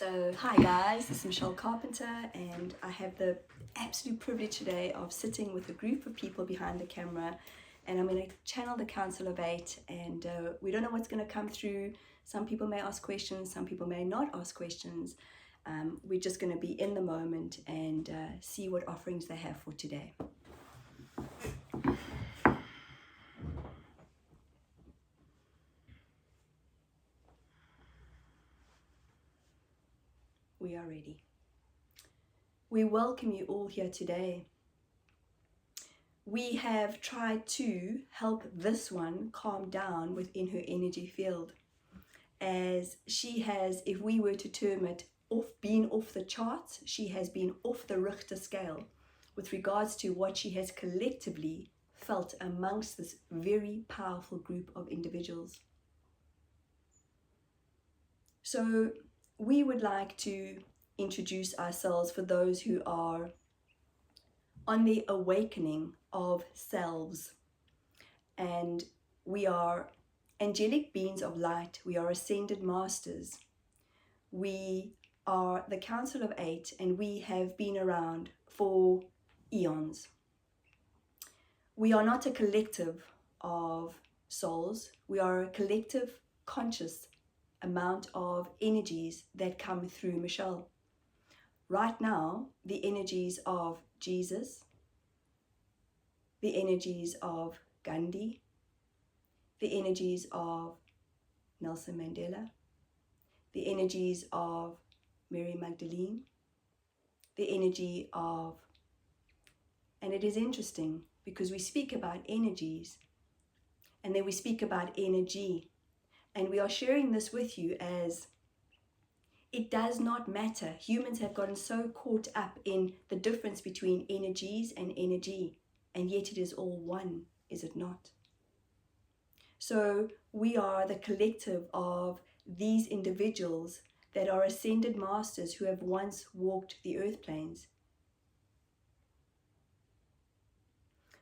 So, hi guys, this is Michelle Carpenter, and I have the absolute privilege today of sitting with a group of people behind the camera, and I'm going to channel the Council of Eight, and we don't know what's going to come through. Some people may ask questions, some people may not ask questions. We're just going to be in the moment and see what offerings they have for today. We are ready. We welcome you all here today. We have tried to help this one calm down within her energy field, as she has, if we were to term it, been off the charts. She has been off the Richter scale with regards to what she has collectively felt amongst this very powerful group of individuals. So we would like to introduce ourselves for those who are on the awakening of selves. And we are angelic beings of light. We are ascended masters. We are the Council of Eight, and we have been around for eons. We are not a collective of souls. We are a collective conscious amount of energies that come through Michelle. Right now, the energies of Jesus, the energies of Gandhi, the energies of Nelson Mandela, the energies of Mary Magdalene, the energy of, and it is interesting because we speak about energies and then we speak about energy, and we are sharing this with you as it does not matter. Humans have gotten so caught up in the difference between energies and energy, and yet it is all one, is it not? So we are the collective of these individuals that are ascended masters who have once walked the earth planes.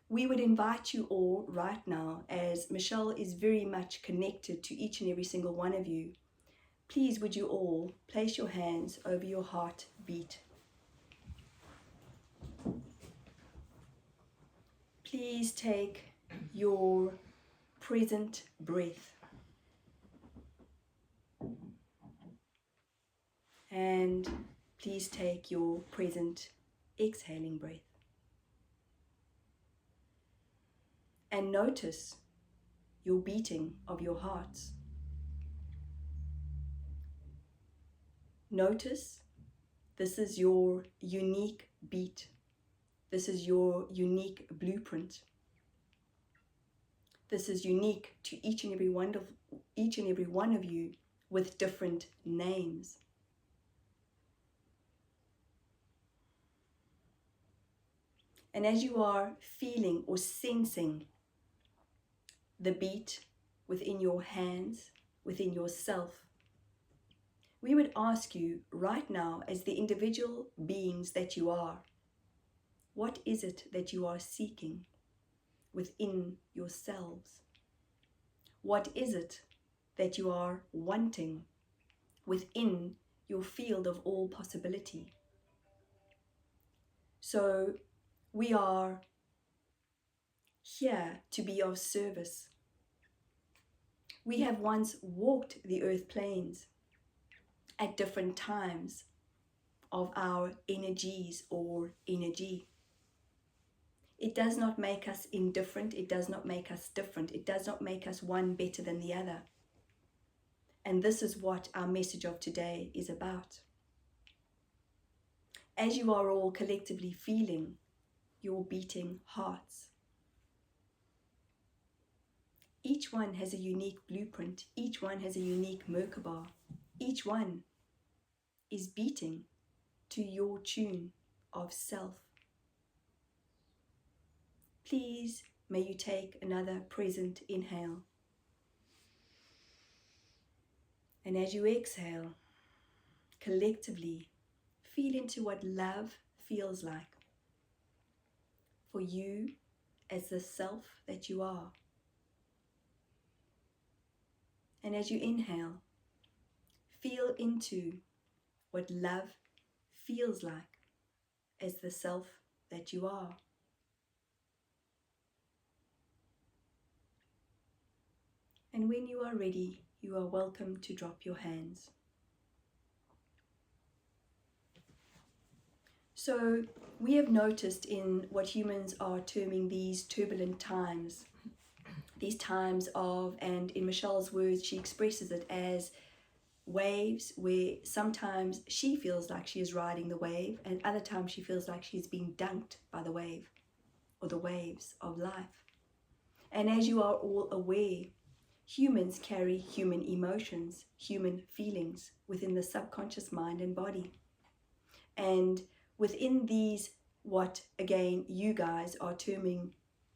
We would invite you all right now, as Michelle is very much connected to each and every single one of you. Please would you all place your hands over your heartbeat. Please take your present breath and please take your present exhaling breath. And notice your beating of your hearts. Notice this is your unique beat. This is your unique blueprint. This is unique to each and every one of you with different names. And as you are feeling or sensing the beat within your hands, within yourself, we would ask you right now, as the individual beings that you are, what is it that you are seeking within yourselves? What is it that you are wanting within your field of all possibility? So we are here to be of service. We have once walked the earth planes at different times of our energies or energy. It does not make us indifferent. It does not make us different. It does not make us one better than the other. And this is what our message of today is about. As you are all collectively feeling your beating hearts, each one has a unique blueprint. Each one has a unique Merkaba. Each one is beating to your tune of self. Please, may you take another present inhale. And as you exhale, collectively feel into what love feels like for you as the self that you are. And as you inhale, feel into what love feels like as the self that you are. And when you are ready, you are welcome to drop your hands. So we have noticed in what humans are terming these turbulent times, these times of, and in Michelle's words, she expresses it as waves, where sometimes she feels like she is riding the wave and other times she feels like she's being dunked by the wave or the waves of life. And as you are all aware, humans carry human emotions, human feelings within the subconscious mind and body. And within these, what again you guys are terming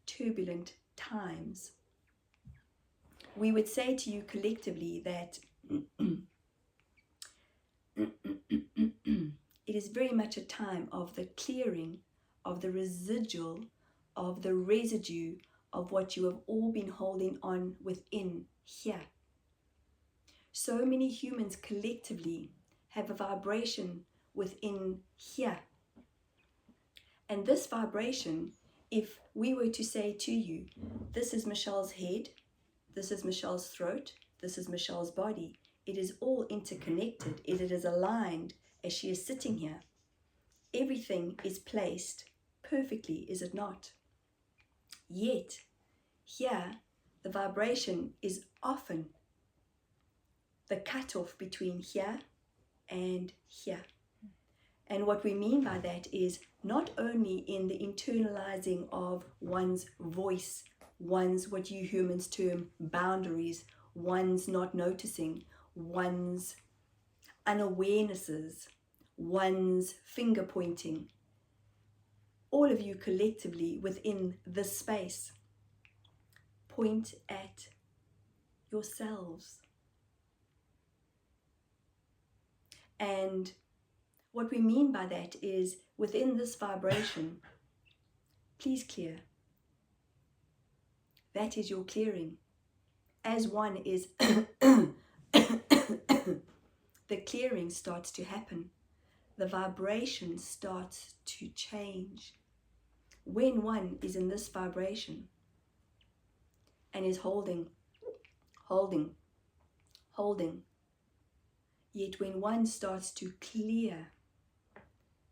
turbulent times, we would say to you collectively that it is very much a time of the clearing of the residual, of the residue of what you have all been holding on within here. So many humans collectively have a vibration within here. And this vibration, if we were to say to you, this is Michelle's head, this is Michelle's throat, this is Michelle's body, it is all interconnected, it is aligned as she is sitting here. Everything is placed perfectly, is it not? Yet, here, the vibration is often the cutoff between here and here. And what we mean by that is not only in the internalizing of one's voice, one's what you humans term boundaries, one's not noticing, one's unawarenesses, one's finger pointing. All of you collectively within this space point at yourselves. And what we mean by that is within this vibration, please clear. That is your clearing. As one is, the clearing starts to happen. The vibration starts to change. When one is in this vibration and is holding, yet when one starts to clear,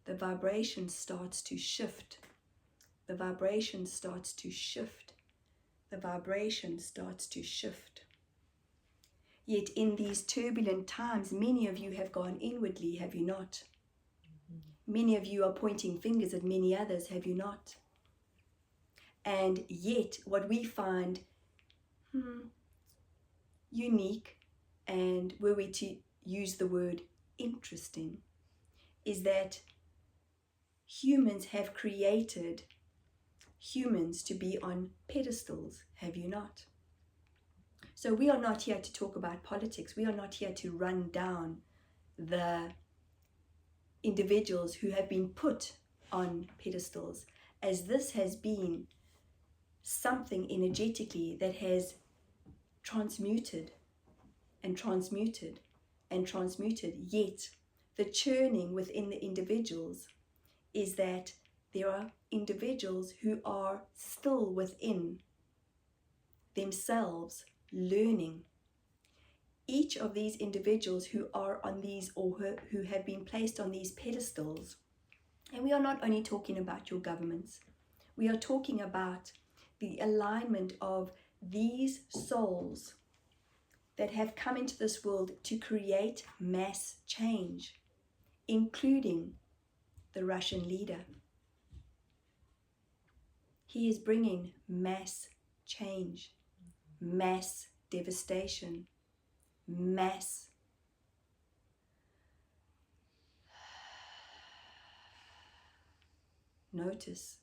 the vibration starts to shift. The vibration starts to shift. The vibration starts to shift. Yet in these turbulent times, many of you have gone inwardly, have you not? Many of you are pointing fingers at many others, have you not? And yet what we find unique, and were we to use the word interesting, is that humans have created humans to be on pedestals, have you not? So we are not here to talk about politics. We are not here to run down the individuals who have been put on pedestals, as this has been something energetically that has transmuted and transmuted and transmuted. Yet the churning within the individuals is that there are individuals who are still within themselves learning. Each of these individuals who are on these, or who have been placed on these pedestals, and we are not only talking about your governments, we are talking about the alignment of these souls that have come into this world to create mass change, including the Russian leader. He is bringing mass change, mass devastation, mass notice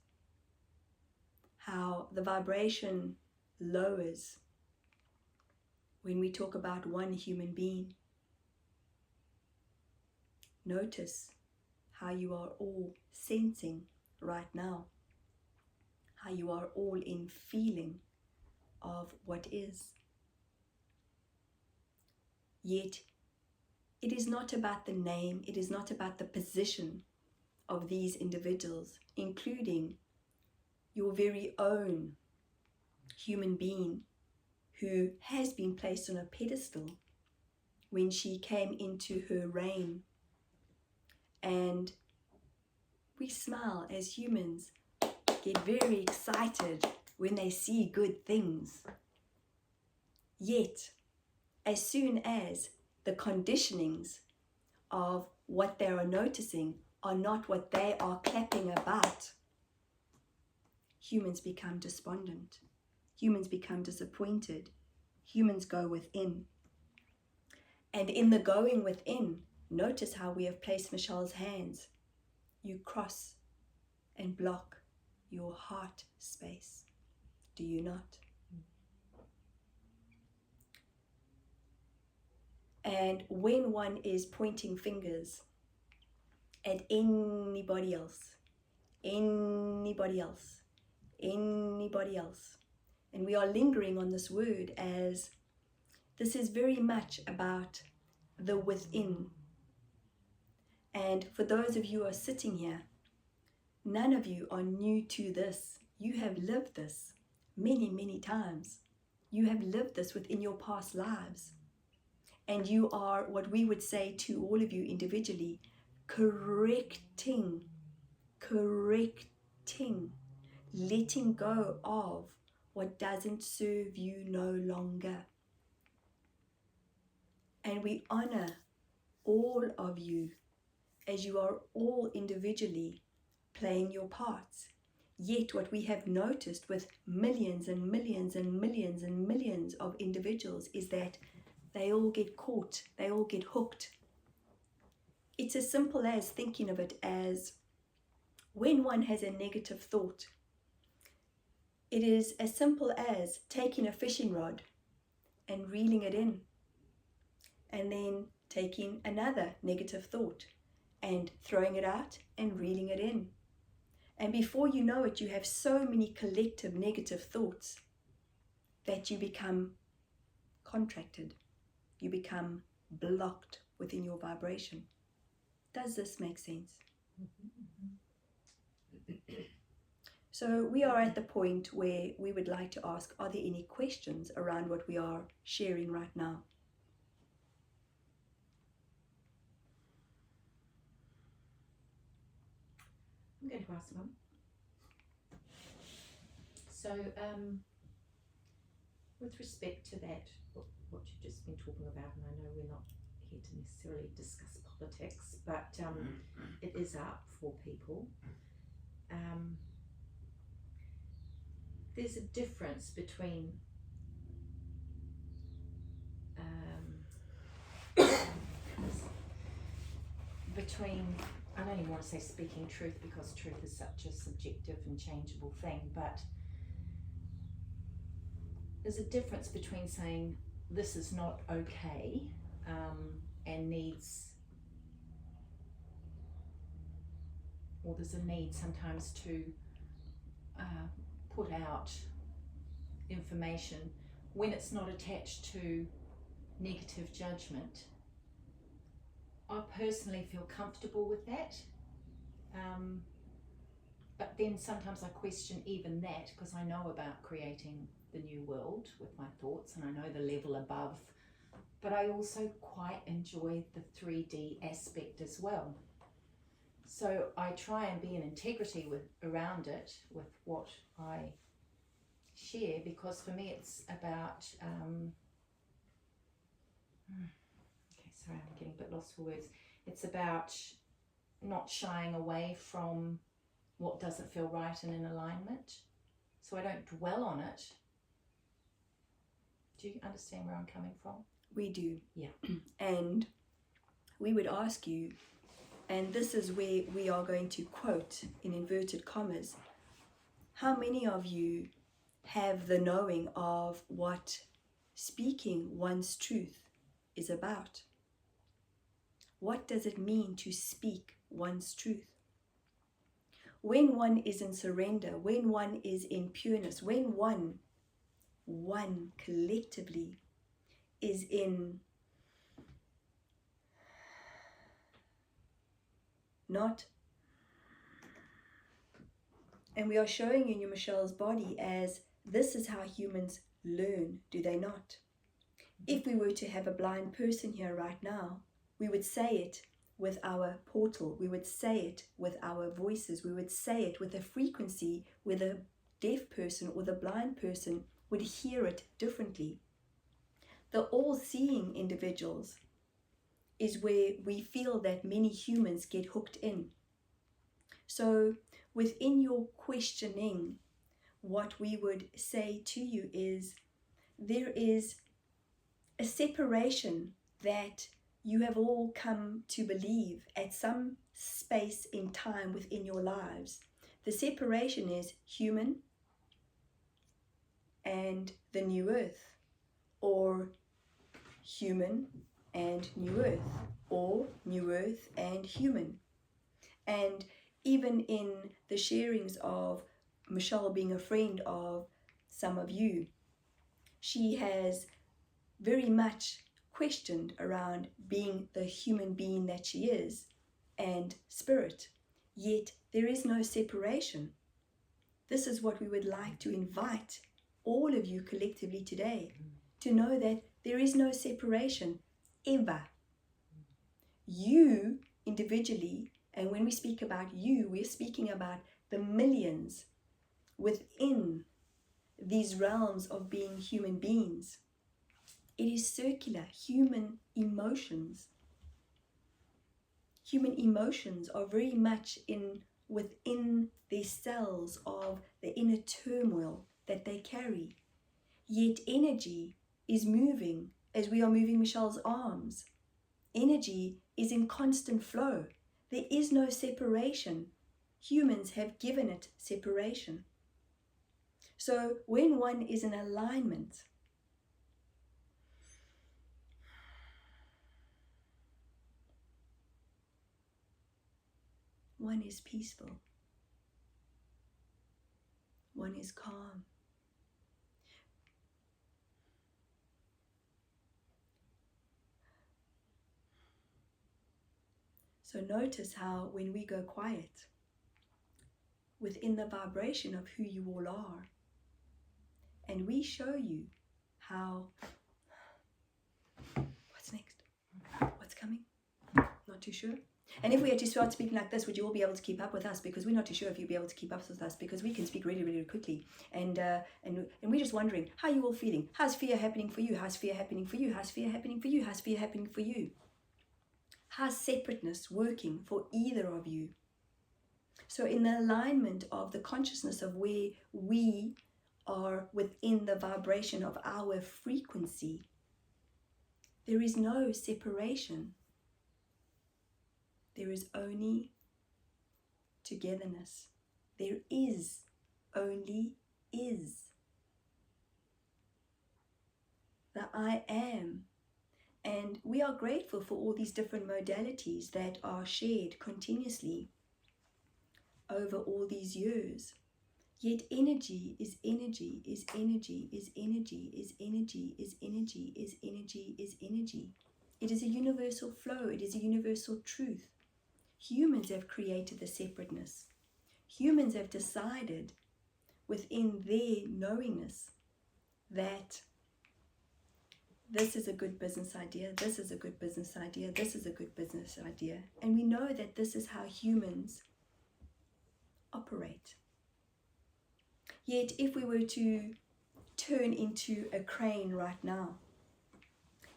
how the vibration lowers when we talk about one human being. Notice how you are all sensing right now, how you are all in feeling of what is. Yet it is not about the name, it is not about the position of these individuals, including your very own human being who has been placed on a pedestal when she came into her reign. And we smile as humans, get very excited when they see good things. Yet, as soon as the conditionings of what they are noticing are not what they are clapping about, humans become despondent. Humans become disappointed. Humans go within. And in the going within, notice how we have placed Michelle's hands. You cross and block your heart space. Do you not? And when one is pointing fingers at anybody else, and we are lingering on this word as this is very much about the within. And for those of you who are sitting here, none of you are new to this. You have lived this many, many times. You have lived this within your past lives. And you are, what we would say to all of you individually, correcting, letting go of what doesn't serve you no longer. And we honor all of you as you are all individually playing your parts. Yet what we have noticed with millions and millions and millions and millions of individuals is that they all get caught, they all get hooked. It's as simple as thinking of it as when one has a negative thought, it is as simple as taking a fishing rod and reeling it in, and then taking another negative thought and throwing it out and reeling it in. And before you know it, you have so many collective negative thoughts that you become contracted. You become blocked within your vibration. Does this make sense? So we are at the point where we would like to ask, are there any questions around what we are sharing right now? I'm going to ask one. So, with respect to that, what you've just been talking about, and I know we're not here to necessarily discuss politics, but it is up for people. There's a difference between I don't even want to say speaking truth, because truth is such a subjective and changeable thing, but there's a difference between saying this is not okay and needs, or there's a need sometimes to put out information when it's not attached to negative judgment. I personally feel comfortable with that, but then sometimes I question even that, because I know about creating the new world with my thoughts and I know the level above, but I also quite enjoy the 3D aspect as well. So I try and be in integrity around it with what I share, because for me it's about sorry, I'm getting a bit lost for words. It's about not shying away from what doesn't feel right and in alignment. So I don't dwell on it. Do you understand where I'm coming from? We do. Yeah. And we would ask you, and this is where we are going to quote in inverted commas, how many of you have the knowing of what speaking one's truth is about? What does it mean to speak one's truth? When one is in surrender, when one is in pureness, when one collectively is in not. And we are showing you Michelle's body as this is how humans learn, do they not? If we were to have a blind person here right now, we would say it with our portal, we would say it with our voices, we would say it with a frequency where the deaf person or the blind person would hear it differently. The all-seeing individuals is where we feel that many humans get hooked in. So within your questioning, what we would say to you is there is a separation that you have all come to believe at some space in time within your lives. The separation is human and the new earth, or human and new earth, or new earth and human. And even in the sharings of Michelle being a friend of some of you, she has very much questioned around being the human being that she is and spirit. Yet there is no separation. This is what we would like to invite all of you collectively today, to know that there is no separation ever. You individually, and when we speak about you, we're speaking about the millions within these realms of being human beings. It is circular. Human emotions are very much within their cells of the inner turmoil that they carry. Yet energy is moving as we are moving Michelle's arms. Energy is in constant flow. There is no separation. Humans have given it separation. So when one is in alignment, one is peaceful. One is calm. So notice how when we go quiet, within the vibration of who you all are, and we show you how, what's next? What's coming? Not too sure. And if we had to start speaking like this, would you all be able to keep up with us? Because we're not too sure if you'll be able to keep up with us, because we can speak really, really quickly. And we're just wondering, how are you all feeling? How's fear happening for you? How's fear happening for you? How's fear happening for you? How's fear happening for you? How's separateness working for either of you? So in the alignment of the consciousness of where we are within the vibration of our frequency, there is no separation. There is only togetherness. There is only is. The I am. And we are grateful for all these different modalities that are shared continuously over all these years. Yet energy is energy, is energy, is energy, is energy, is energy, is energy, is energy. It is a universal flow. It is a universal truth. Humans have created the separateness. Humans have decided within their knowingness that this is a good business idea, this is a good business idea, this is a good business idea. And we know that this is how humans operate. Yet if we were to turn into a crane right now,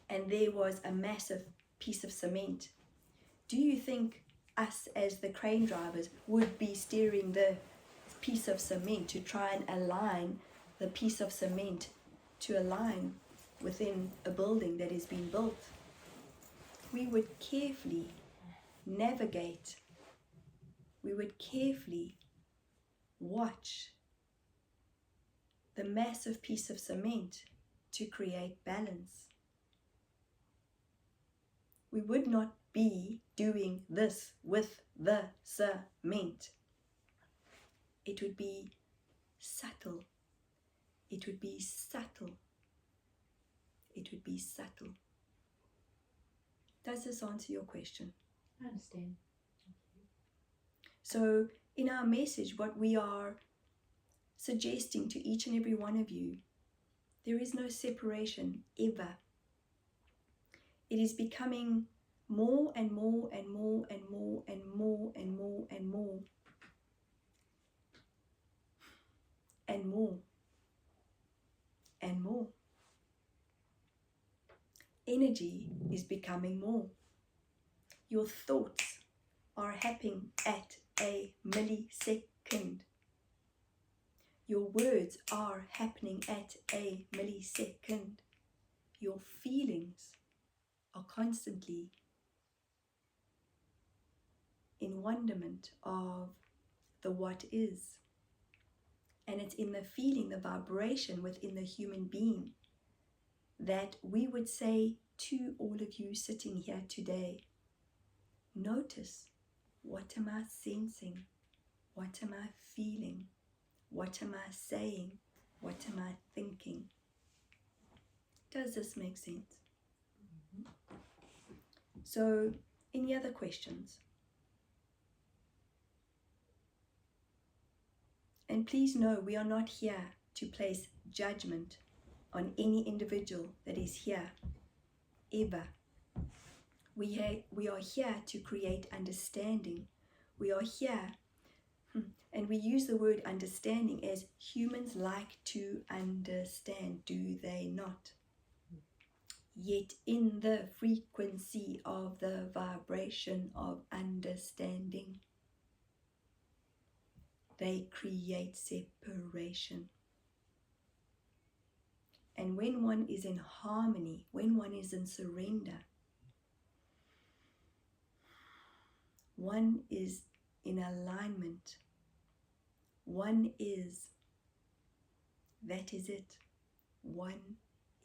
and there was a massive piece of cement, do you think us as the crane drivers would be steering the piece of cement to try and align the piece of cement to align within a building that is being built? We would carefully navigate. We would carefully watch the massive piece of cement to create balance. We would not be doing this with the cement. It would be subtle. It would be subtle. It would be subtle. Does this answer your question? I understand. So in our message, what we are suggesting to each and every one of you, there is no separation ever. It is becoming more and more and more and more and more and more and more and more and more. Energy is becoming more. Your thoughts are happening at a millisecond. Your words are happening at a millisecond. Your feelings are constantly in wonderment of the what is. And it's in the feeling, the vibration within the human being that we would say to all of you sitting here today, notice, what am I sensing? What am I feeling? What am I saying? What am I thinking? Does this make sense? So, any other questions? And please know, we are not here to place judgment on any individual that is here, ever. We are here to create understanding. We are here, and we use the word understanding as humans like to understand, do they not? Yet in the frequency of the vibration of understanding, they create separation. And when one is in harmony, when one is in surrender, one is in alignment, one is, that is it, one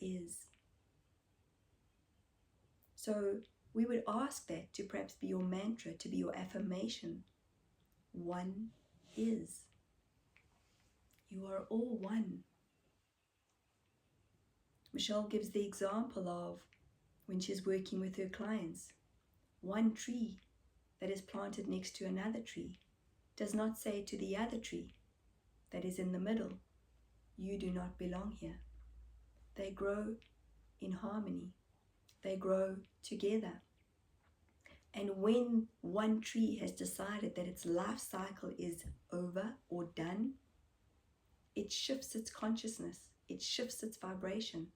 is. So we would ask that to perhaps be your mantra, to be your affirmation. One is. You are all one. Michelle gives the example of when she's working with her clients. One tree that is planted next to another tree does not say to the other tree that is in the middle, you do not belong here. They grow in harmony. They grow together. And when one tree has decided that its life cycle is over or done, it shifts its consciousness, it shifts its vibration,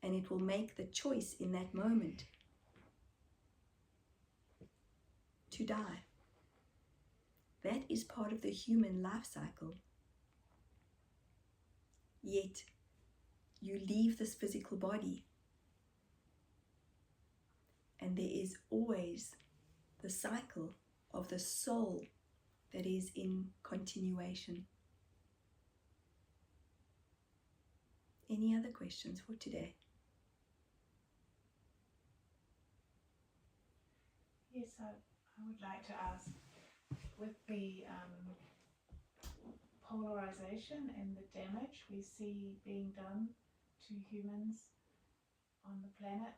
and it will make the choice in that moment to die. That is part of the human life cycle. Yet, you leave this physical body, and there is always the cycle of the soul that is in continuation. Any other questions for today? Yes, I would like to ask, with the polarization and the damage we see being done to humans on the planet,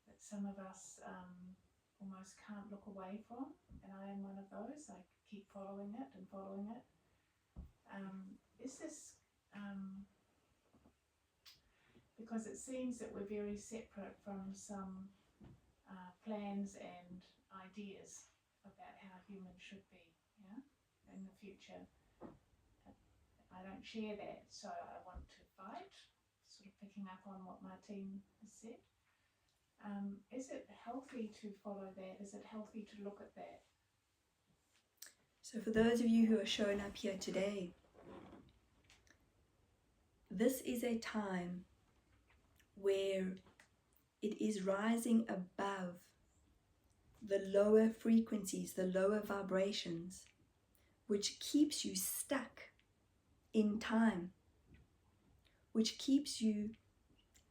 that some of us almost can't look away from, and I am one of those. I keep following it and following it. Is this because it seems that we're very separate from some plans and ideas about how humans should be, yeah, in the future. I don't share that, so I want to fight, sort of picking up on what Martine has said. Is it healthy to follow that? Is it healthy to look at that? So for those of you who are showing up here today, this is a time where it is rising above the lower frequencies, the lower vibrations, which keeps you stuck in time, which keeps you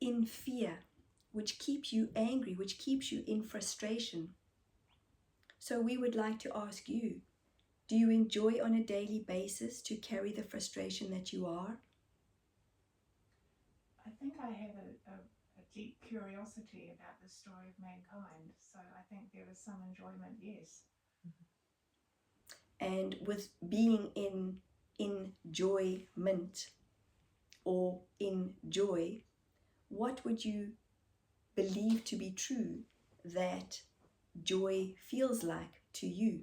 in fear, which keeps you angry, which keeps you in frustration. So we would like to ask you, do you enjoy on a daily basis to carry the frustration that you are? I think I have a deep curiosity about the story of mankind, so I think there is some enjoyment, yes. And with being in enjoyment or in joy, what would you believe to be true that joy feels like to you?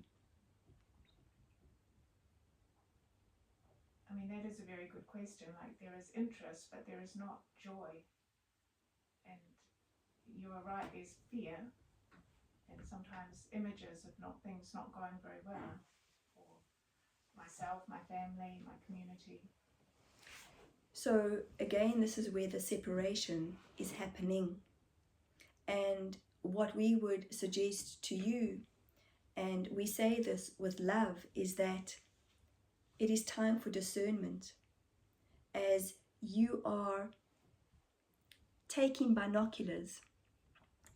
I mean, that is a very good question. Like, there is interest, but there is not joy. And you are right, there's fear, and sometimes images of not things not going very well for myself, my family, my community. So again, this is where the separation is happening. And what we would suggest to you, and we say this with love, is that it is time for discernment. As you are taking binoculars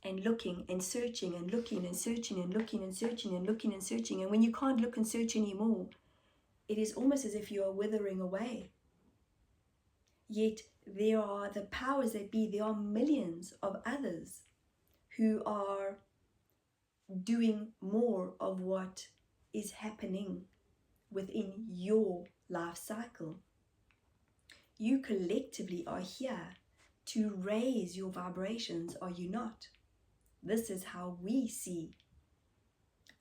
and looking and searching and looking and searching and looking and searching and looking and searching, and when you can't look and search anymore, it is almost as if you are withering away. Yet there are the powers that be, there are millions of others who are doing more of what is happening within your life cycle. You collectively are here to raise your vibrations, are you not? This is how we see.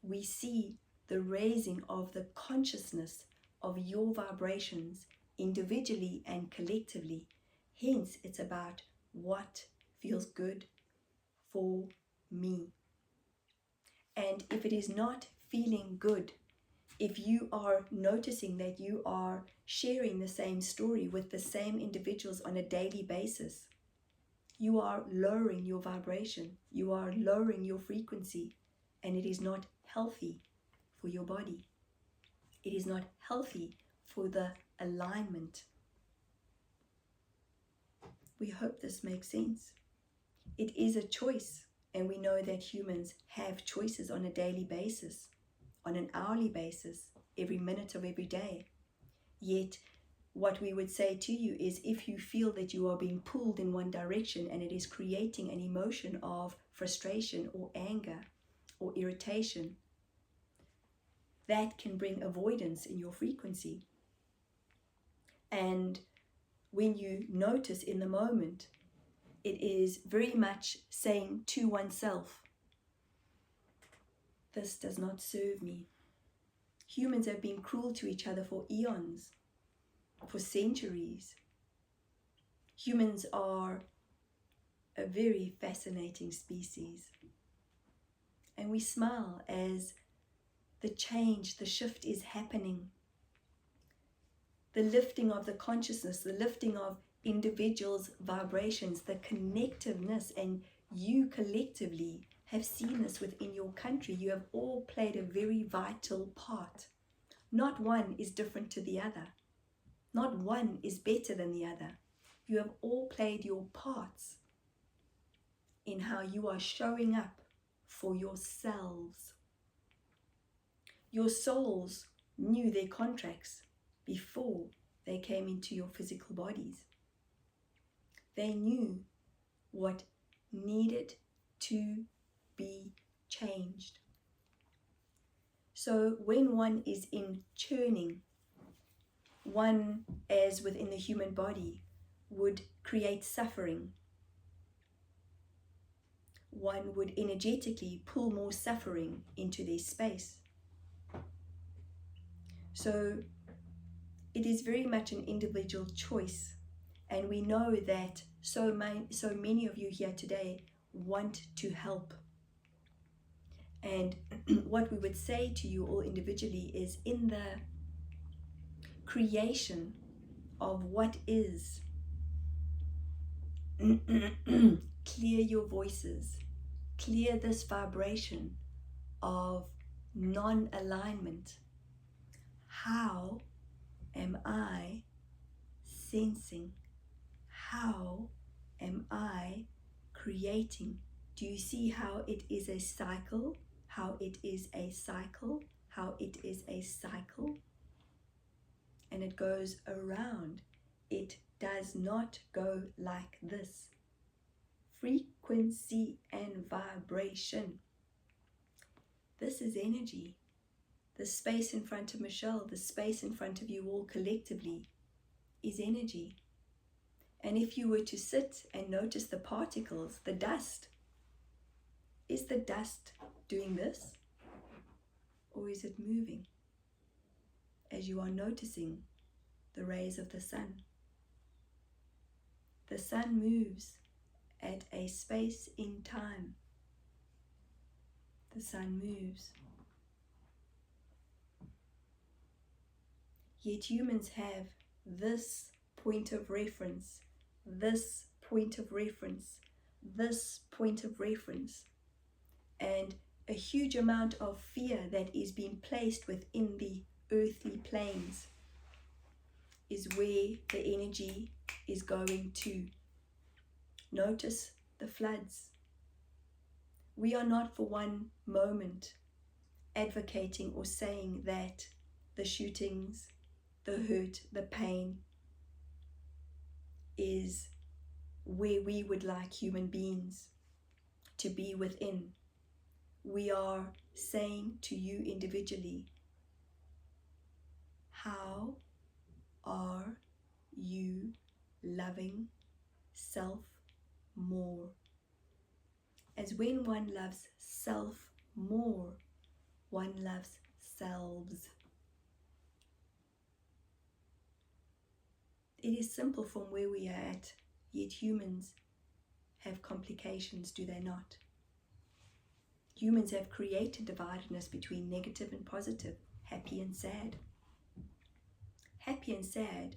We see the raising of the consciousness of your vibrations individually and collectively. Hence, it's about what feels good for me. And if it is not feeling good, if you are noticing that you are sharing the same story with the same individuals on a daily basis, you are lowering your vibration, you are lowering your frequency, and it is not healthy for your body. It is not healthy for the alignment. We hope this makes sense. It is a choice, and we know that humans have choices on a daily basis, on an hourly basis, every minute of every day. Yet, what we would say to you is, if you feel that you are being pulled in one direction and it is creating an emotion of frustration or anger or irritation, that can bring avoidance in your frequency. And when you notice in the moment, it is very much saying to oneself, this does not serve me. Humans have been cruel to each other for eons, for centuries. Humans are a very fascinating species. And we smile as the change, the shift is happening. The lifting of the consciousness, the lifting of individuals' vibrations, the connectiveness, and you collectively have seen this within your country. You have all played a very vital part. Not one is different to the other. Not one is better than the other. You have all played your parts in how you are showing up for yourselves. Your souls knew their contracts before they came into your physical bodies. They knew what needed to be changed. So when one is in churning, one, as within the human body, would create suffering. One would energetically pull more suffering into their space. So it is very much an individual choice, and we know that so many of you here today want to help. And what we would say to you all individually is, in the creation of what is, clear your voices, clear this vibration of non-alignment. How am I sensing? How am I creating? Do you see how it is a cycle? How it is a cycle? How it is a cycle? And it goes around. It does not go like this. Frequency and vibration. This is energy. the space in front of Michelle, the space in front of you all collectively is energy. And if you were to sit and notice the particles, the dust, is the dust doing this? Or is it moving as you are noticing the rays of the sun? The sun moves at a space in time. The sun moves. Yet humans have this point of reference, this point of reference, this point of reference, and a huge amount of fear that is being placed within the earthly planes is where the energy is going to. Notice the floods. We are not for one moment advocating or saying that the shootings, the hurt, the pain is where we would like human beings to be within. We are saying to you individually, how are you loving self more? As when one loves self more, one loves selves. It is simple from where we are at, yet humans have complications, do they not? Humans have created dividedness between negative and positive, happy and sad. Happy and sad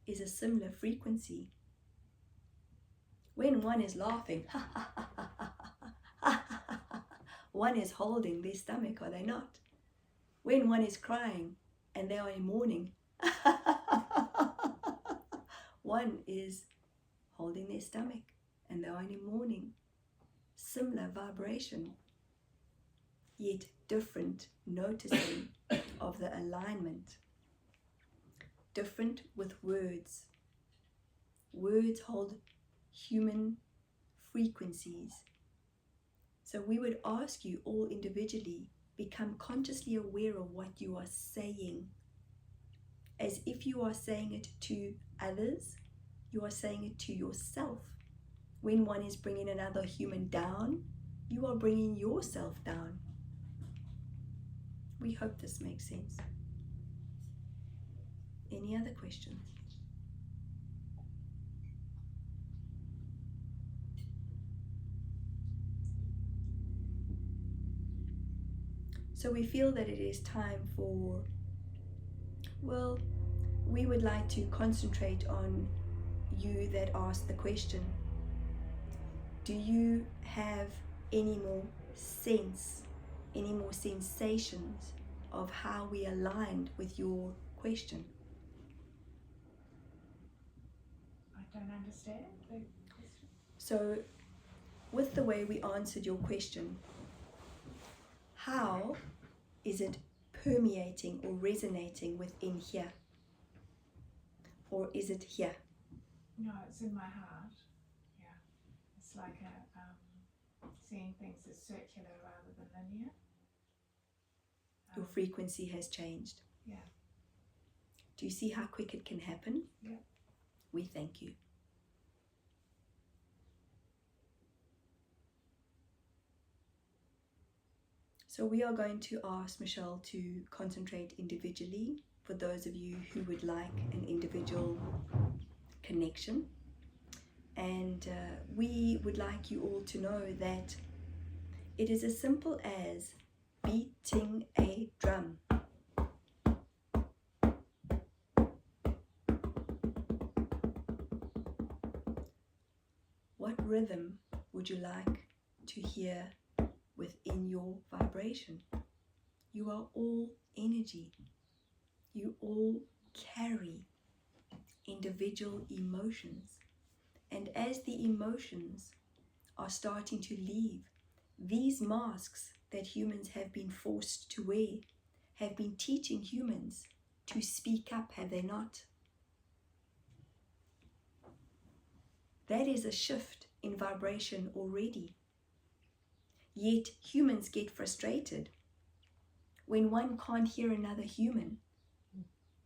is a similar frequency. When one is laughing, one is holding their stomach, are they not? When one is crying and they are in mourning, one is holding their stomach and they are in mourning. Similar vibration, yet different noticing of the alignment. Different with words. Words hold human frequencies. So we would ask you all individually, become consciously aware of what you are saying. As if you are saying it to others, you are saying it to yourself. When one is bringing another human down, you are bringing yourself down. We hope this makes sense. Any other questions? So we feel that it is time for, well, we would like to concentrate on you that asked the question. Do you have any more sense, any more sensations of how we aligned with your question? I don't understand the question. So, with the way we answered your question, how is it permeating or resonating within here? Or is it here? No, it's in my heart. Yeah, it's like seeing things as circular rather than linear. Your frequency has changed. Yeah. Do you see how quick it can happen? Yeah. We thank you. So we are going to ask Michelle to concentrate individually for those of you who would like an individual connection. And we would like you all to know that it is as simple as beating a drum. What rhythm would you like to hear within your vibration? You are all energy. You all carry individual emotions. And as the emotions are starting to leave, these masks that humans have been forced to wear have been teaching humans to speak up, have they not? That is a shift in vibration already. Yet humans get frustrated when one can't hear another human.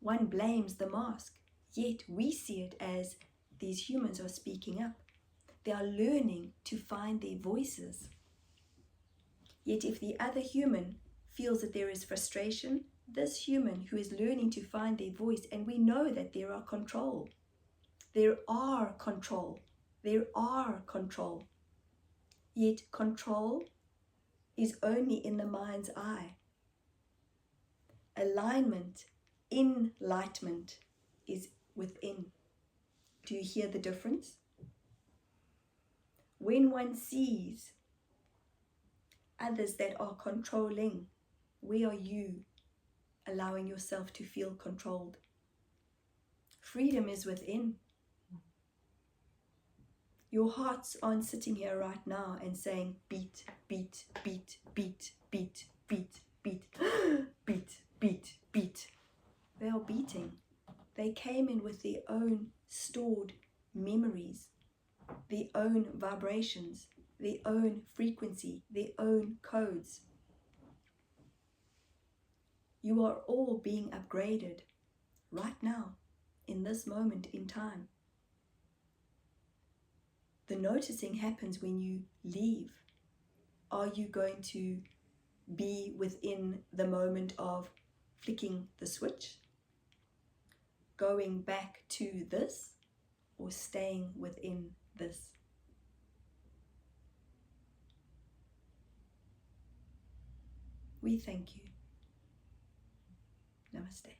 One blames the mask, yet we see it as these humans are speaking up. They are learning to find their voices. Yet if the other human feels that there is frustration, this human who is learning to find their voice, and we know that there are control. There are control. There are control. Yet control is only in the mind's eye. Alignment, enlightenment is within. Do you hear the difference? When one sees others that are controlling, where are you allowing yourself to feel controlled? Freedom is within. Your hearts aren't sitting here right now and saying beat, beat, beat, beat, beat, beat, beat, beat, beat, beat. They are beating. They came in with their own stored memories, their own vibrations, their own frequency, their own codes. You are all being upgraded right now, in this moment in time. The noticing happens when you leave. Are you going to be within the moment of flicking the switch, going back to this, or staying within this? We thank you. Namaste.